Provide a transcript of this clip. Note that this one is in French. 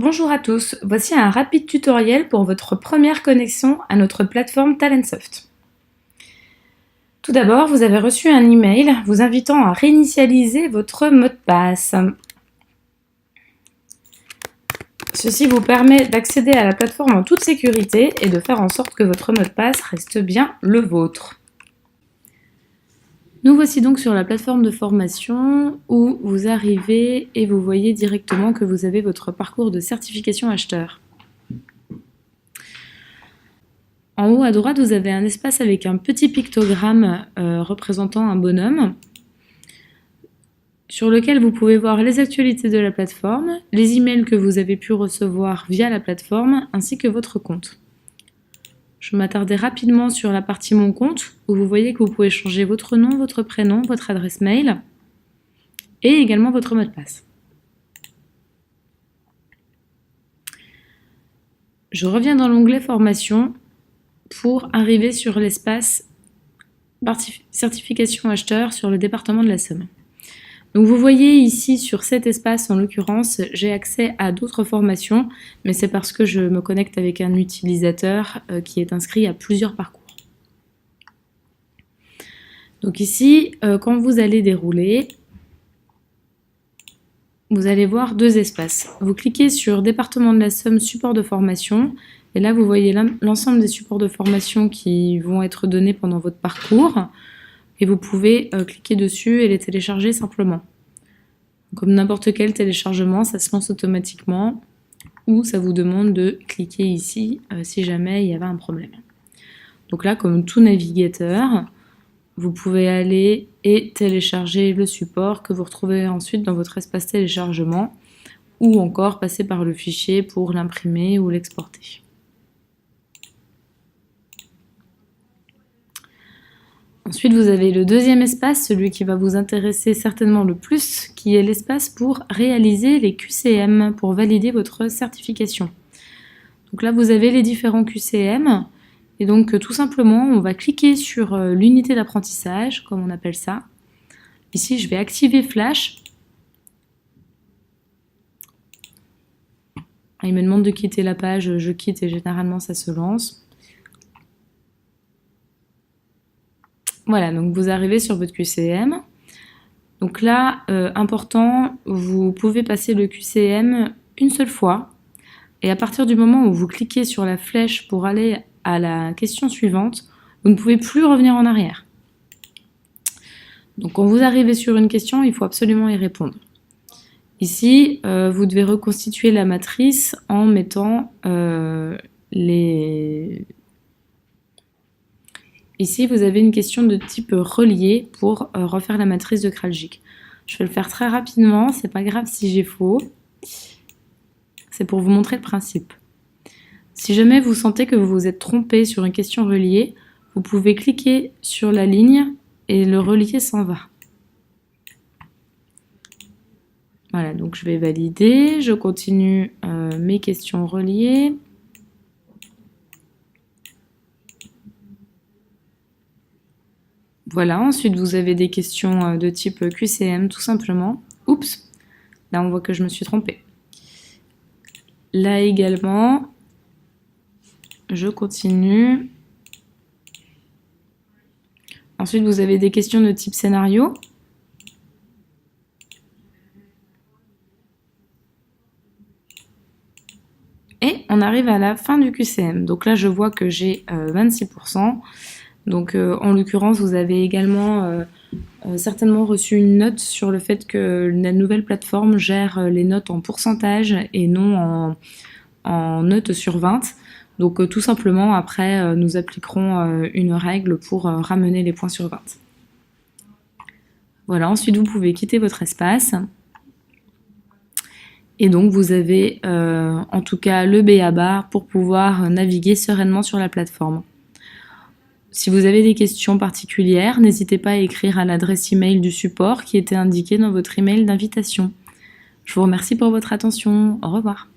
Bonjour à tous, voici un rapide tutoriel pour votre première connexion à notre plateforme Talentsoft. Tout d'abord, vous avez reçu un email vous invitant à réinitialiser votre mot de passe. Ceci vous permet d'accéder à la plateforme en toute sécurité et de faire en sorte que votre mot de passe reste bien le vôtre. Nous voici donc sur la plateforme de formation où vous arrivez et vous voyez directement que vous avez votre parcours de certification acheteur. En haut à droite, vous avez un espace avec un petit pictogramme représentant un bonhomme sur lequel vous pouvez voir les actualités de la plateforme, les emails que vous avez pu recevoir via la plateforme ainsi que votre compte. Je m'attardais rapidement sur la partie Mon compte où vous voyez que vous pouvez changer votre nom, votre prénom, votre adresse mail et également votre mot de passe. Je reviens dans l'onglet Formation pour arriver sur l'espace certification acheteur sur le département de la Somme. Donc vous voyez ici sur cet espace, en l'occurrence, j'ai accès à d'autres formations, mais c'est parce que je me connecte avec un utilisateur qui est inscrit à plusieurs parcours. Donc ici, quand vous allez dérouler, vous allez voir deux espaces. Vous cliquez sur département de la Somme, support de formation, et là vous voyez l'ensemble des supports de formation qui vont être donnés pendant votre parcours, et vous pouvez cliquer dessus et les télécharger simplement. Comme n'importe quel téléchargement, ça se lance automatiquement, ou ça vous demande de cliquer ici si jamais il y avait un problème. Donc là, comme tout navigateur, vous pouvez aller et télécharger le support que vous retrouvez ensuite dans votre espace téléchargement, ou encore passer par le fichier pour l'imprimer ou l'exporter. Ensuite, vous avez le deuxième espace, celui qui va vous intéresser certainement le plus, qui est l'espace pour réaliser les QCM, pour valider votre certification. Donc là, vous avez les différents QCM, et donc tout simplement, on va cliquer sur l'unité d'apprentissage, comme on appelle ça. Ici, je vais activer Flash. Il me demande de quitter la page, je quitte et généralement ça se lance. Voilà, donc vous arrivez sur votre QCM. Donc là, important, vous pouvez passer le QCM une seule fois. Et à partir du moment où vous cliquez sur la flèche pour aller à la question suivante, vous ne pouvez plus revenir en arrière. Donc quand vous arrivez sur une question, il faut absolument y répondre. Ici, vous devez reconstituer la matrice en mettant les... Ici, vous avez une question de type relié pour refaire la matrice de Kraljic. Je vais le faire très rapidement, c'est pas grave si j'ai faux. C'est pour vous montrer le principe. Si jamais vous sentez que vous vous êtes trompé sur une question reliée, vous pouvez cliquer sur la ligne et le relié s'en va. Voilà, donc je vais valider, je continue mes questions reliées. Voilà, ensuite vous avez des questions de type QCM tout simplement. Oups, là on voit que je me suis trompée. Là également, je continue. Ensuite vous avez des questions de type scénario. Et on arrive à la fin du QCM. Donc là je vois que j'ai 26%. Donc en l'occurrence, vous avez également certainement reçu une note sur le fait que la nouvelle plateforme gère les notes en pourcentage et non en notes sur 20. Donc tout simplement, après, nous appliquerons une règle pour ramener les points sur 20. Voilà, ensuite vous pouvez quitter votre espace. Et donc vous avez en tout cas le b.a.-ba pour pouvoir naviguer sereinement sur la plateforme. Si vous avez des questions particulières, n'hésitez pas à écrire à l'adresse email du support qui était indiquée dans votre email d'invitation. Je vous remercie pour votre attention. Au revoir.